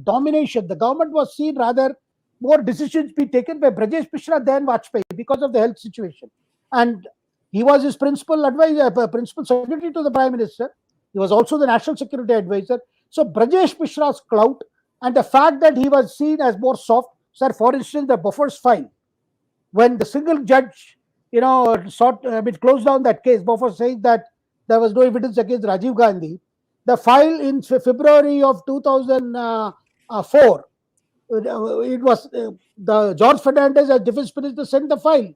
domination, the government was seen rather more decisions be taken by Brajesh Mishra than Vajpayee because of the health situation, and he was his principal advisor, principal secretary to the Prime Minister. He was also the National Security Advisor. So Brajesh Mishra's clout and the fact that he was seen as more soft, sir. For instance, the Bofors file, when the single judge, closed down that case, Bofors saying that there was no evidence against Rajiv Gandhi. The file in February of 2004, it was the George Fernandez as defense minister sent the file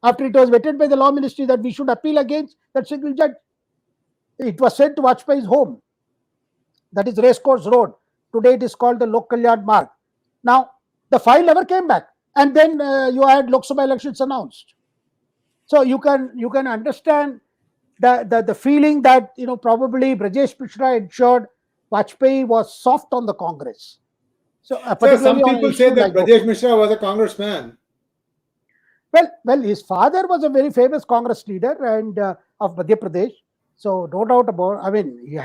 after it was vetted by the law ministry that we should appeal against that single judge. It was sent to Vajpayee's home, that is Racecourse Road. Today it is called the Lok Kalyan Marg. Now, the file never came back, and then you had Lok Sabha elections announced. So you can understand the feeling that probably Brajesh Mishra ensured Vajpayee was soft on the Congress. So some people say that Brajesh Mishra was a congressman. Well, his father was a very famous Congress leader and of Madhya Pradesh. So no doubt about. I mean,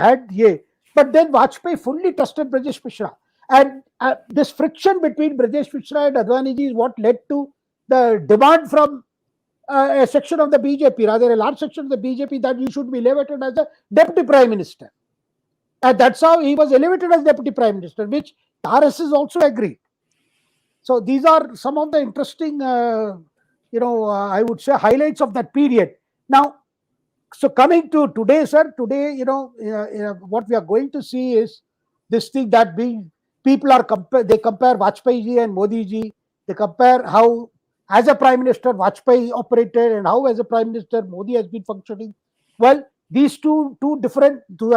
but then Vajpayee fully trusted Brajesh Mishra, and this friction between Brajesh Mishra and Advaniji is what led to the demand from a section of the BJP, rather a large section of the BJP, that he should be elevated as a deputy prime minister. And that's how he was elevated as deputy prime minister, which RSS also agreed. So these are some of the interesting, I would say, highlights of that period. Now, so coming to today, sir, today, what we are going to see is this thing that people are they compare Vajpayee and Modi ji. They compare how, as a prime minister, Vajpayee operated and how, as a prime minister, Modi has been functioning. Well, these two are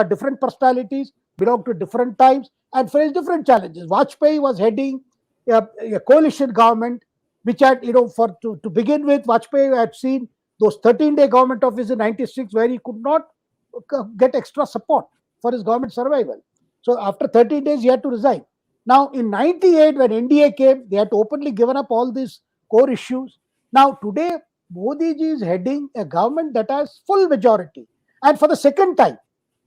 different personalities, belong to different times and face different challenges. Vajpayee was heading a coalition government, which had, to begin with, Vajpayee had seen those 13-day government office in 96, where he could not get extra support for his government survival. So after 13 days, he had to resign. Now, in 98, when NDA came, they had openly given up all these core issues. Now, today, Modi ji is heading a government that has full majority, and for the second time,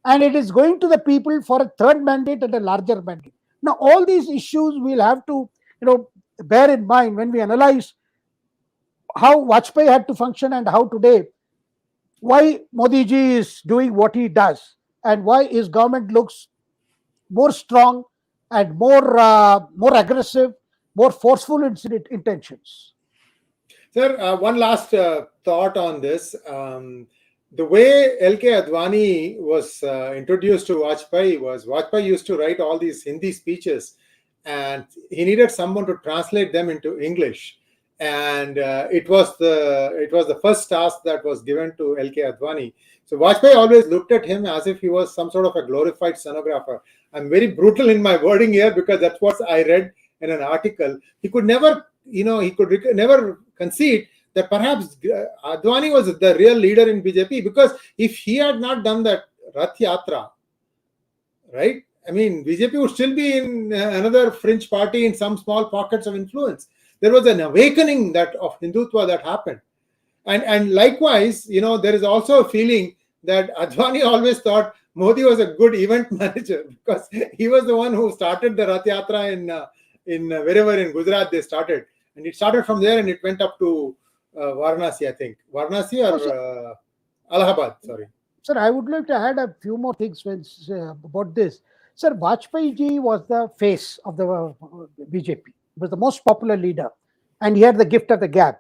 and it is going to the people for a third mandate and a larger mandate. Now, all these issues we'll have to, bear in mind when we analyze how Vajpayee had to function and how today, why Modi ji is doing what he does, and why his government looks more strong and more aggressive, more forceful in its intentions. Sir, one last thought on this. The way L.K. Adwani was introduced to Vajpayee was, Vajpayee used to write all these Hindi speeches, and he needed someone to translate them into English. And it was the first task that was given to L.K. Adwani. So Vajpayee always looked at him as if he was some sort of a glorified stenographer. I'm very brutal in my wording here because that's what I read in an article. He could never, never concede that perhaps Adwani was the real leader in BJP, because if he had not done that Rath Yatra, right? I mean, BJP would still be in another fringe party in some small pockets of influence. There was an awakening of Hindutva that happened. And likewise, there is also a feeling that Advani always thought Modi was a good event manager, because he was the one who started the Rath Yatra in wherever in Gujarat they started. And it started from there and it went up to Varanasi, I think. Varanasi No, sir, or Allahabad, sorry. sir, I would like to add a few more things about this. Sir, Vajpayee ji was the face of the BJP. He was the most popular leader, and he had the gift of the gab.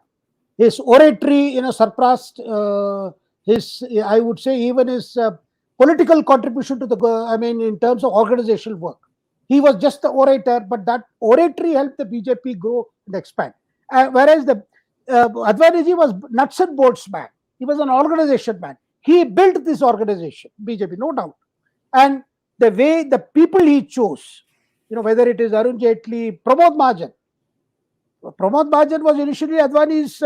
His oratory, surpassed his, I would say, even his political contribution to in terms of organizational work. He was just the orator, but that oratory helped the BJP grow and expand. Whereas the Advani was nuts and bolts man. He was an organization man. He built this organization, BJP, no doubt. And the way the people he chose, whether it is Arun Jaitley, Pramod Mahajan was initially Advani's,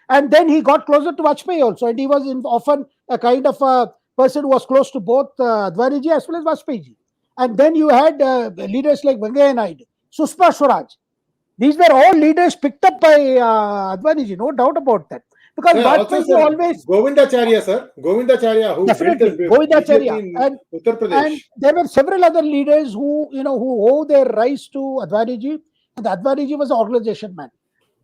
and then he got closer to Vajpayee also, and he was often a kind of a person who was close to both Advani ji as well as Vajpayee ji. And then you had leaders like Venkaiah Naidu, Sushma Swaraj. These were all leaders picked up by Advani ji, no doubt about that. Because Vajpayee always Govindacharya, sir. Govindacharya, who definitely Govindacharya, in Uttar Pradesh. And there were several other leaders who owe their rise to Advani ji, and Advani ji was an organization man.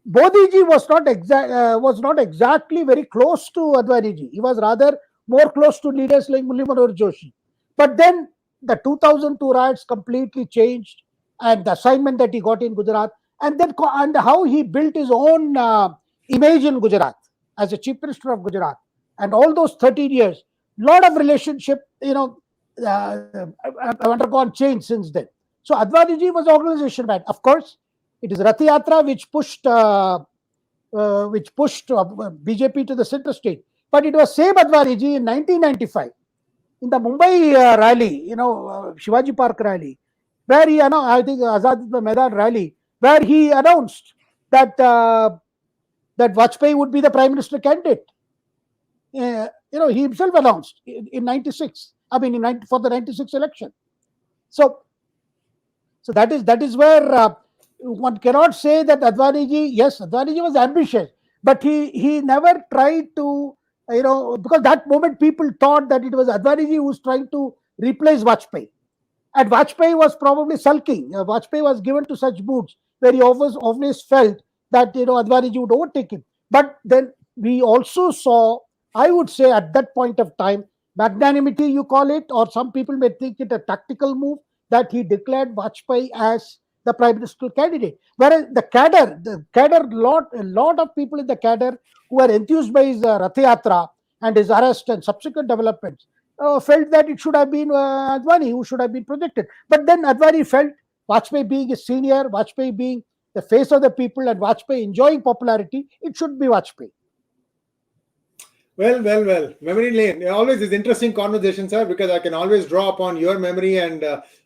Modi ji was not exactly very close to Advani ji. He was rather more close to leaders like Murli Manohar Joshi. But then the 2002 riots completely changed, and the assignment that he got in Gujarat, and how he built his own image in Gujarat as a chief minister of Gujarat, and all those 13 years, lot of relationship, have undergone change since then. So Advani ji was organization man. Of course, it is Rath Yatra which pushed BJP to the center stage. But it was same Advani ji in 1995 in the Mumbai rally, Shivaji Park rally, where he, I think Azad Maidan rally, where he announced that that Vajpayee would be the prime minister candidate. He himself announced in 96. I mean, for the 96 election. So that is where one cannot say that Advani ji was ambitious, but he never tried to, because that moment people thought that it was Advani ji who was trying to replace Vajpayee. And Vajpayee was probably sulking. Vajpayee was given to such moods where he always felt that Advani ji would overtake him. But then we also saw, I would say at that point of time, magnanimity you call it, or some people may think it a tactical move, that he declared Vajpayee as the prime ministerial candidate. Whereas the cadre, a lot of people in the cadre who were enthused by his Rath Yatra and his arrest and subsequent developments felt that it should have been Advani who should have been projected. But then Advani felt Vajpayee being a senior, Vajpayee being the face of the people, and Vajpayee enjoying popularity, it should be Vajpayee. Well. Memory lane. Always is interesting conversation, sir, because I can always draw upon your memory, and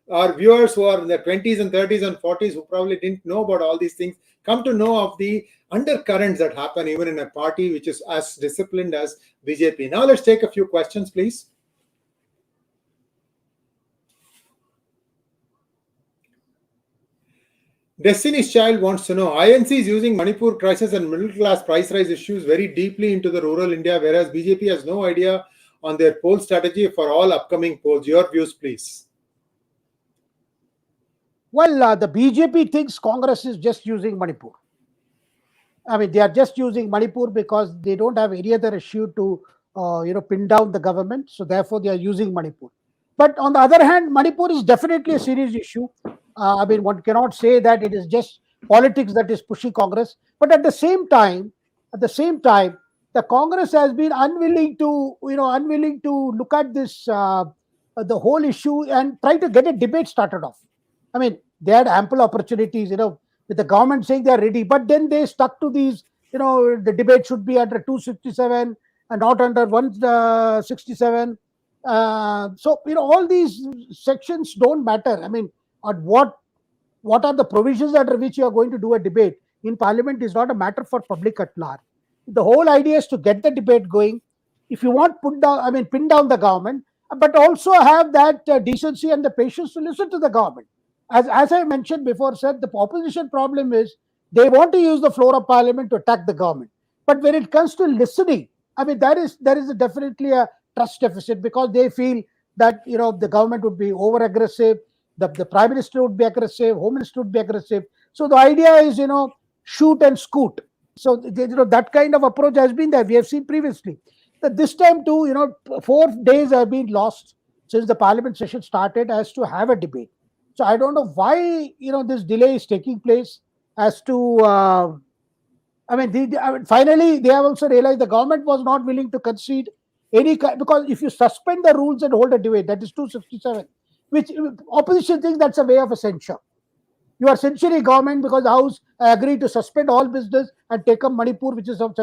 our viewers who are in their 20s and 30s and 40s who probably didn't know about all these things come to know of the undercurrents that happen even in a party which is as disciplined as BJP. Now let's take a few questions, please. Destiny's Child wants to know, INC is using Manipur crisis and middle class price rise issues very deeply into the rural India, whereas BJP has no idea on their poll strategy for all upcoming polls. Your views, please. Well, the BJP thinks Congress is just using Manipur. I mean, they are just using Manipur because they don't have any other issue to, pin down the government. So therefore, they are using Manipur. But on the other hand, Manipur is definitely a serious issue. One cannot say that it is just politics that is pushing Congress. But at the same time, the Congress has been unwilling to look at this, the whole issue and try to get a debate started off. I mean, they had ample opportunities, with the government saying they are ready, but then they stuck to these, the debate should be under 267 and not under 167. So, all these sections don't matter. I mean, what are the provisions under which you are going to do a debate in Parliament is not a matter for public at large. The whole idea is to get the debate going. If you want pin down the government, but also have that decency and the patience to listen to the government. As I mentioned before, sir, the opposition problem is they want to use the floor of Parliament to attack the government. But when it comes to listening, I mean, there is definitely a trust deficit, because they feel that the government would be over aggressive, the prime minister would be aggressive, home minister would be aggressive. So the idea is shoot and scoot. So that kind of approach has been there. We have seen previously. That this time too, 4 days have been lost since the parliament session started as to have a debate. So I don't know why this delay is taking place as to. Finally they have also realized the government was not willing to concede any kind, because if you suspend the rules and hold a debate, that is 267, which opposition thinks that's a way of a censure. You are censuring government because the House agreed to suspend all business and take up Manipur, which is of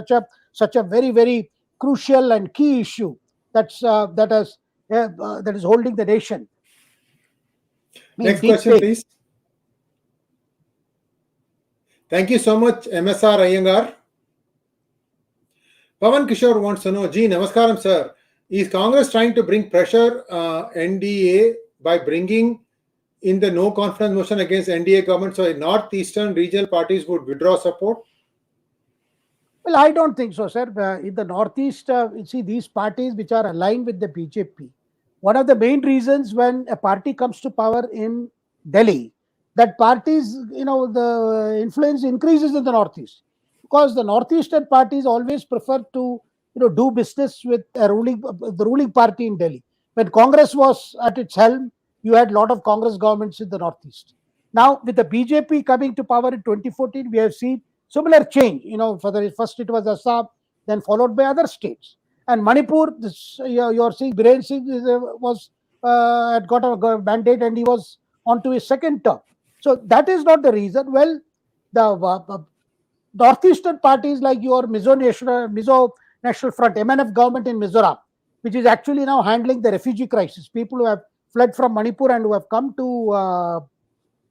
such a very, very crucial and key issue that is holding the nation. Next question, please. Thank you so much, MSR Iyengar. Pavan Kishore wants to know, Ji, Namaskaram, sir. Is Congress trying to bring pressure NDA by bringing in the no confidence motion against NDA government so northeastern regional parties would withdraw support? Well, I don't think so, sir. In the northeast, you see these parties which are aligned with the BJP. One of the main reasons when a party comes to power in Delhi, that parties, the influence increases in the northeast, because the northeastern parties always prefer to, do business with the ruling party in Delhi. When Congress was at its helm, you had a lot of Congress governments in the northeast. Now, with the BJP coming to power in 2014, we have seen similar change. First it was Assam, then followed by other states. And Manipur, you're seeing Biren Singh had got a mandate and he was on to his second term. So that is not the reason. Well, the northeastern parties like your Mizo National Front, MNF government in Mizoram, which is actually now handling the refugee crisis, people who have fled from Manipur and who have come to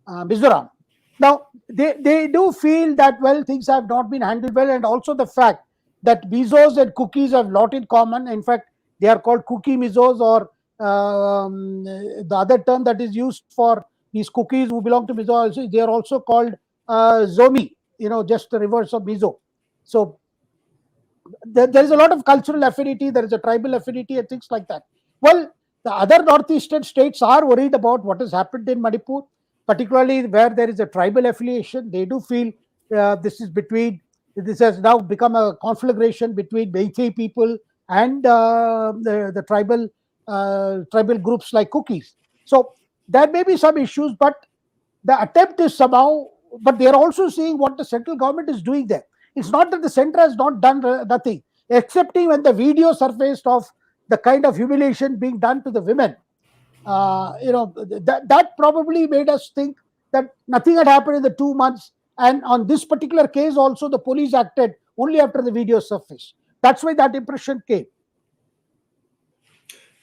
Mizoram. Now, they do feel that, well, things have not been handled well, and also the fact that Mizos and cookies have a lot in common. In fact, they are called cookie Mizos, or the other term that is used for these cookies who belong to Mizo, they are also called Zomi, just the reverse of Mizo. So there is a lot of cultural affinity, there is a tribal affinity and things like that. Well, the other northeastern states are worried about what has happened in Manipur, particularly where there is a tribal affiliation. They do feel this has now become a conflagration between Vajpayee people and the tribal groups like cookies. So there may be some issues, but the attempt is somehow, but they are also seeing what the central government is doing there. It's not that the center has not done nothing, excepting when the video surfaced of the kind of humiliation being done to the women. That probably made us think that nothing had happened in the 2 months. And on this particular case also, the police acted only after the video surfaced. That's why that impression came.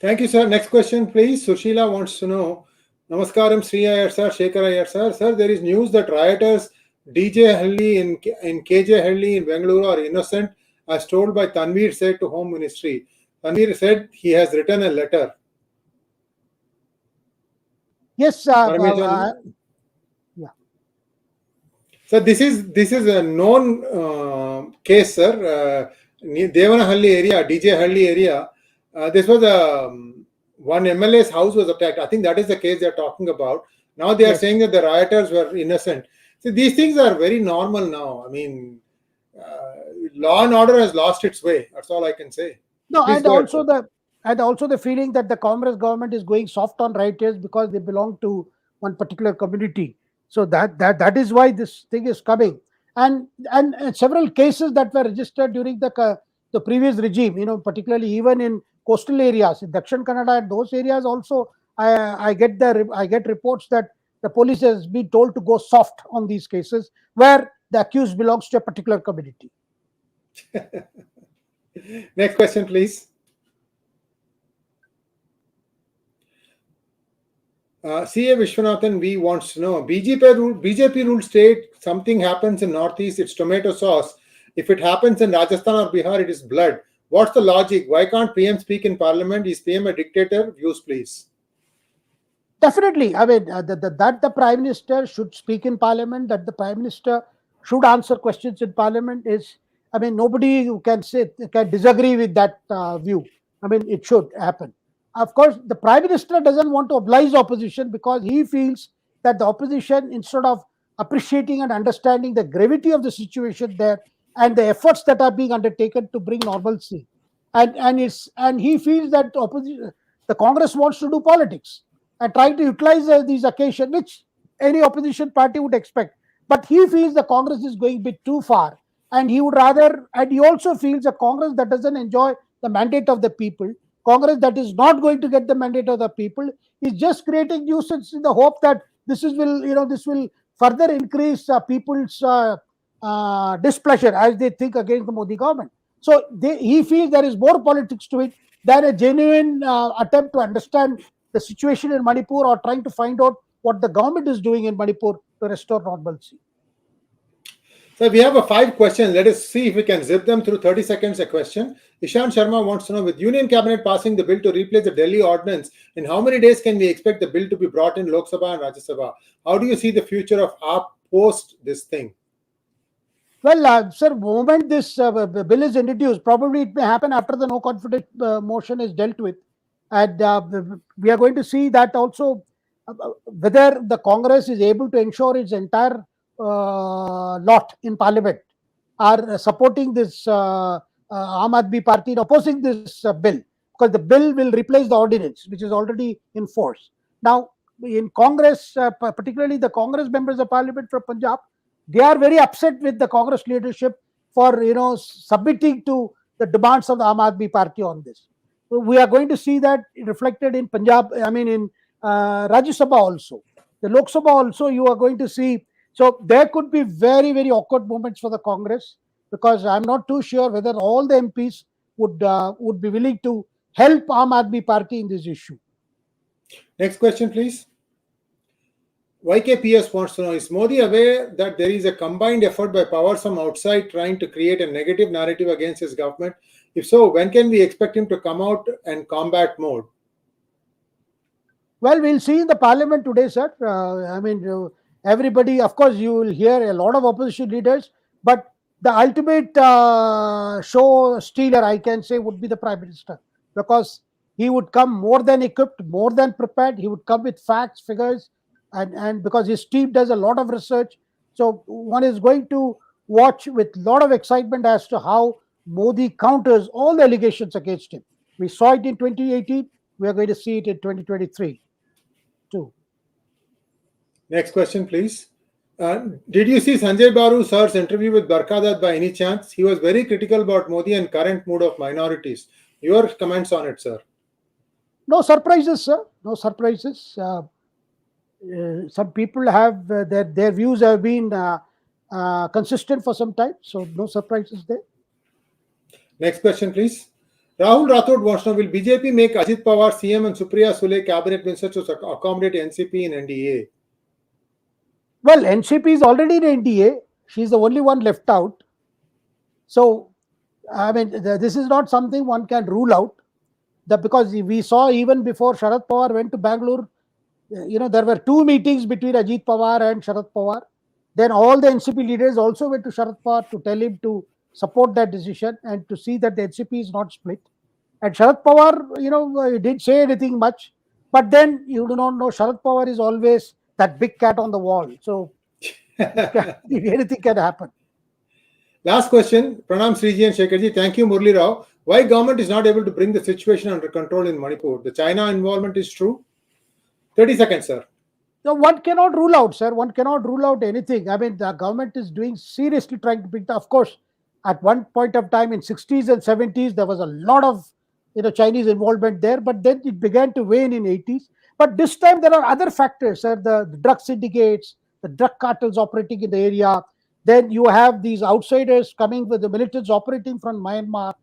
Thank you, sir. Next question, please. Sushila wants to know, Namaskaram, Sri Iyer, sir, Shekhar Iyer, sir. Sir, there is news that rioters 𝙤𝙧𝙤𝙪 in 𝗣𝙧𝙤𝙪 in Bengaluru are innocent, as told by Tanvir said to Home Ministry. Tanvir said he has written a letter. Yes, yeah. So this is a known case, sir. Devanahalli area, 𝙤𝙧𝙤𝙪 area. This was one MLA's house was attacked. I think that is the case they are talking about. Now they are saying that the rioters were innocent. So these things are very normal now. I mean, law and order has lost its way. That's all I can say. No, and also the feeling that the Congress government is going soft on rioters because they belong to one particular community. So that is why this thing is coming. And several cases that were registered during the previous regime, particularly even in coastal areas, in Dakshin Kannada and those areas also, I get reports that the police has been told to go soft on these cases where the accused belongs to a particular community. Next question, please. CA Vishwanathan V wants to know, BJP ruled state, something happens in Northeast, it's tomato sauce. If it happens in Rajasthan or Bihar, it is blood. What's the logic? Why can't PM speak in parliament? Is PM a dictator? Views, please. Definitely. I mean, that the Prime Minister should speak in Parliament, that the Prime Minister should answer questions in Parliament is, I mean, nobody can disagree with that view. I mean, it should happen. Of course, the Prime Minister doesn't want to oblige opposition because he feels that the opposition, instead of appreciating and understanding the gravity of the situation there, and the efforts that are being undertaken to bring normalcy. And he feels that the Congress wants to do politics and trying to utilize these occasions, which any opposition party would expect. But he feels the Congress is going a bit too far, and he would rather, and he also feels a Congress that doesn't enjoy the mandate of the people, Congress that is not going to get the mandate of the people, is just creating nuisance in the hope that this will further increase people's displeasure as they think against the Modi government. So he feels there is more politics to it than a genuine attempt to understand the situation in Manipur or trying to find out what the government is doing in Manipur to restore normalcy. So we have 5 questions. Let us see if we can zip them through 30 seconds a question. Ishan Sharma wants to know, with Union Cabinet passing the bill to replace the Delhi ordinance, in how many days can we expect the bill to be brought in Lok Sabha and Rajya Sabha? How do you see the future of AAP post this thing? Well, sir, the moment this bill is introduced, probably it may happen after the no confidence motion is dealt with. And we are going to see that also whether the Congress is able to ensure its entire lot in Parliament are supporting this Aam Aadmi Party in opposing this bill, because the bill will replace the ordinance, which is already in force. Now, in Congress, particularly the Congress members of Parliament from Punjab, they are very upset with the Congress leadership for submitting to the demands of the Aam Aadmi Party on this. So we are going to see that reflected in Punjab. I mean, in Rajya Sabha also, the Lok Sabha also. You are going to see. So there could be very, very awkward moments for the Congress, because I'm not too sure whether all the MPs would be willing to help Aam Aadmi Party in this issue. Next question, please. YKPS wants to know, is Modi aware that there is a combined effort by powers from outside trying to create a negative narrative against his government? If so, when can we expect him to come out and combat mode? Well, we'll see in the Parliament today, sir. Everybody, of course, you will hear a lot of opposition leaders, but the ultimate show stealer, I can say, would be the Prime Minister, because he would come more than equipped, more than prepared. He would come with facts, figures, and because his team does a lot of research. So one is going to watch with a lot of excitement as to how Modi counters all the allegations against him. We saw it in 2018. We are going to see it in 2023 too. Next question, please. Did you see Sanjay Baru sir's interview with Barkha by any chance? He was very critical about Modi and current mood of minorities. Your comments on it, sir? No surprises, sir. No surprises. Some people have their views have been consistent for some time, so no surprises there. Next question, please. Rahul Rathod wants to know, will BJP make Ajit Pawar CM and Supriya Sule cabinet ministers to accommodate NCP in NDA? Well, NCP is already in NDA. She's the only one left out. So, I mean, this is not something one can rule out. Because we saw even before Sharad Pawar went to Bangalore, there were 2 meetings between Ajit Pawar and Sharad Pawar. Then all the NCP leaders also went to Sharad Pawar to tell him to support that decision and to see that the NCP is not split. And Sharad Pawar, didn't say anything much. But then you do not know, Sharad Pawar is always that big cat on the wall. So anything can happen. Last question. Pranam Sriji and Shekharji. Thank you, Murli Rao. Why government is not able to bring the situation under control in Manipur? The China involvement is true? 30 seconds, sir. So one cannot rule out, sir. One cannot rule out anything. I mean, the government is seriously trying to bring the, of course, at one point of time in 60s and 70s, there was a lot of Chinese involvement there, but then it began to wane in 80s. But this time there are other factors, sir. The drug syndicates, the drug cartels operating in the area. Then you have these outsiders coming with the militants operating from Myanmar.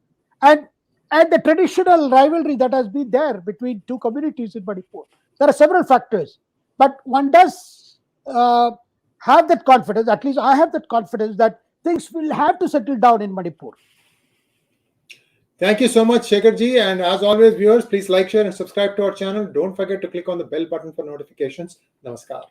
And the traditional rivalry that has been there between 2 communities in Manipur. There are several factors. But one does have that confidence, at least I have that confidence, that things will have to settle down in Manipur. Thank you so much, Shekharji. And as always, viewers, please like, share, and subscribe to our channel. Don't forget to click on the bell button for notifications. Namaskar.